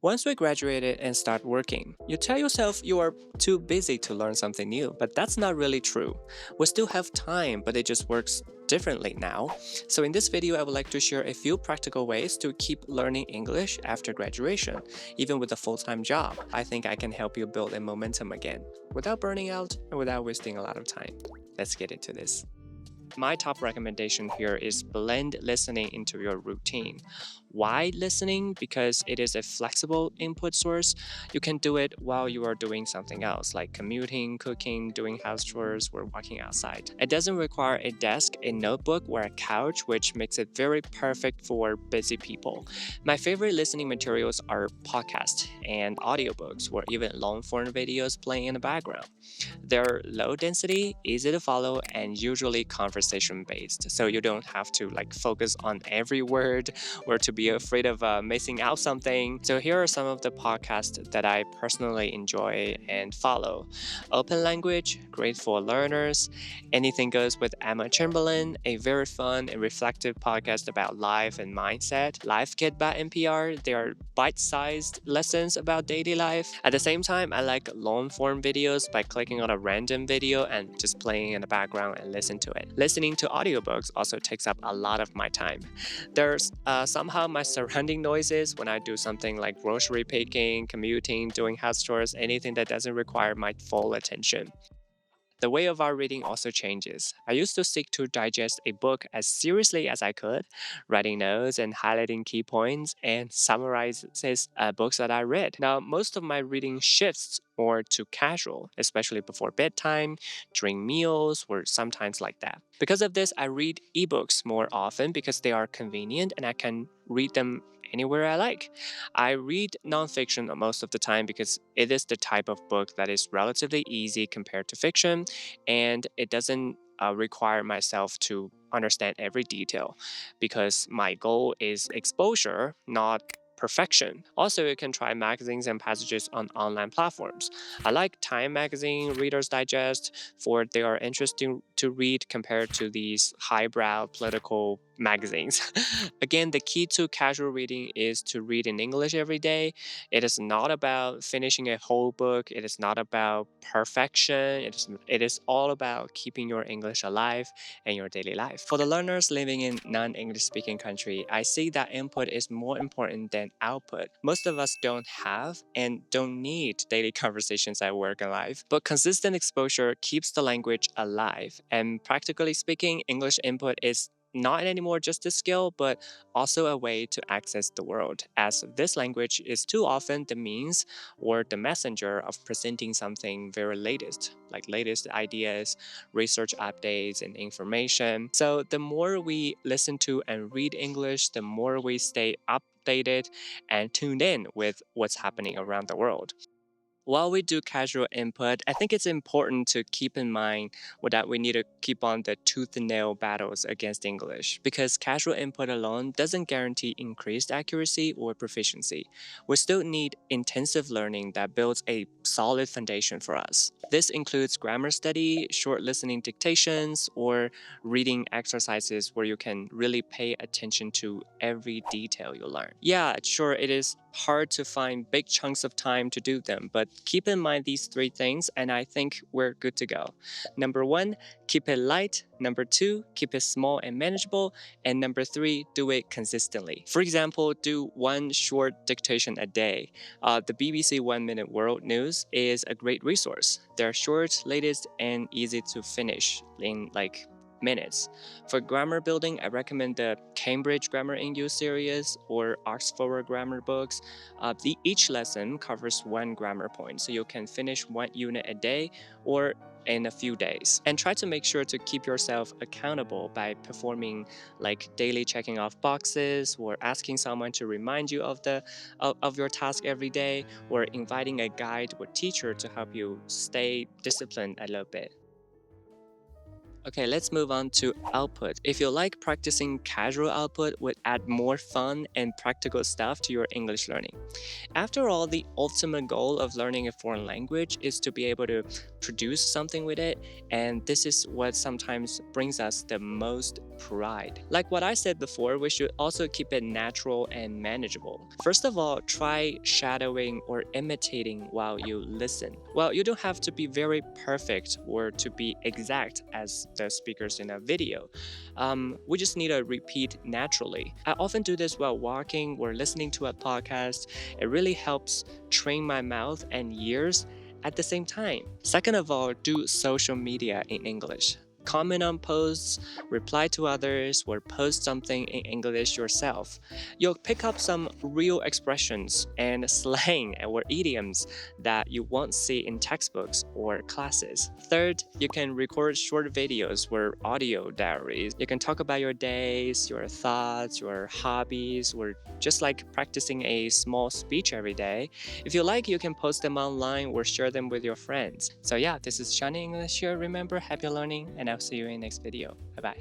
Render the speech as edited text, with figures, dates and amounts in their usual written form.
Once we graduated and start working, you tell yourself you are too busy to learn something new, but that's not really true. We still have time, but it just works differently now. So in this video, I would like to share a few practical ways to keep learning English after graduation, even with a full-time job. I think I can help you build a momentum again, without burning out and without wasting a lot of time. Let's get into this. My top recommendation here is blend listening into your routine. Why listening? Because it is a flexible input source. You can do it while you are doing something else, like commuting, cooking, doing house chores, or walking outside. It doesn't require a desk, a notebook, or a couch, which makes it very perfect for busy people. My favorite listening materials are podcasts and audiobooks, or even long form videos playing in the background. They're low density, easy to follow, and usually conversation based. So you don't have to focus on every word or to be afraid of missing out something. So here are some of the podcasts that I personally enjoy and follow. Open Language, great for learners. Anything Goes with Emma Chamberlain, a very fun and reflective podcast about life and mindset. Life Kit by NPR, they are bite-sized lessons about daily life. At the same time, I like long form videos by clicking on a random video and just playing in the background and listen to it. Listening to audiobooks also takes up a lot of my time. There's somehow my surrounding noises when I do something like grocery picking, commuting, doing house chores, anything that doesn't require my full attention. The way of our reading also changes. I used to seek to digest a book as seriously as I could, writing notes and highlighting key points and summarizes books that I read. Now, most of my reading shifts more to casual, especially before bedtime, during meals, or sometimes like that. Because of this, I read ebooks more often because they are convenient and I can read them anywhere I like. I read nonfiction most of the time because it is the type of book that is relatively easy compared to fiction, and it doesn't require myself to understand every detail because my goal is exposure, not perfection. Also, you can try magazines and passages on online platforms. I like Time Magazine, Reader's Digest, for they are interesting to read compared to these highbrow political magazines. Again, the key to casual reading is to read in English every day. It is not about finishing a whole book. It is not about perfection. It is all about keeping your English alive in your daily life. For the learners living in non-English speaking country, I see that input is more important than output. Most of us don't have and don't need daily conversations at work and life, but consistent exposure keeps the language alive. And practically speaking, English input is not anymore just a skill, but also a way to access the world, as this language is too often the means or the messenger of presenting something very latest, like latest ideas, research updates, and information. So the more we listen to and read English, the more we stay updated and tuned in with what's happening around the world. While we do casual input, I think it's important to keep in mind that we need to keep on the tooth and nail battles against English because casual input alone doesn't guarantee increased accuracy or proficiency. We still need intensive learning that builds a solid foundation for us. This includes grammar study, short listening dictations, or reading exercises where you can really pay attention to every detail you learn. Yeah, sure, it is hard to find big chunks of time to do them, but keep in mind these three things, and I think we're good to go. Number one, keep it light. Number two, keep it small and manageable. And number three, do it consistently. For example, do one short dictation a day. The BBC 1 Minute World News is a great resource. They're short, latest, and easy to finish in minutes. For grammar building, I recommend the Cambridge Grammar in Use series or Oxford grammar books. Each lesson covers one grammar point, so you can finish one unit a day or in a few days. And try to make sure to keep yourself accountable by performing daily checking off boxes or asking someone to remind you of your task every day or inviting a guide or teacher to help you stay disciplined a little bit. Okay, let's move on to output. If you like practicing casual output, would add more fun and practical stuff to your English learning. After all, the ultimate goal of learning a foreign language is to be able to produce something with it, and this is what sometimes brings us the most pride. Like what I said before, we should also keep it natural and manageable. First of all, try shadowing or imitating while you listen. Well, you don't have to be very perfect or to be exact as the speakers in a video. We just need to repeat naturally. I often do this while walking or listening to a podcast. It really helps train my mouth and ears at the same time. Second of all, do social media in English. Comment on posts, reply to others, or post something in English yourself. You'll pick up some real expressions and slang or idioms that you won't see in textbooks or classes. Third, you can record short videos or audio diaries. You can talk about your days, your thoughts, your hobbies, or just like practicing a small speech every day. If you like, you can post them online or share them with your friends. So yeah, this is Shawny English here. Remember, happy learning, and I'll see you in the next video. Bye bye.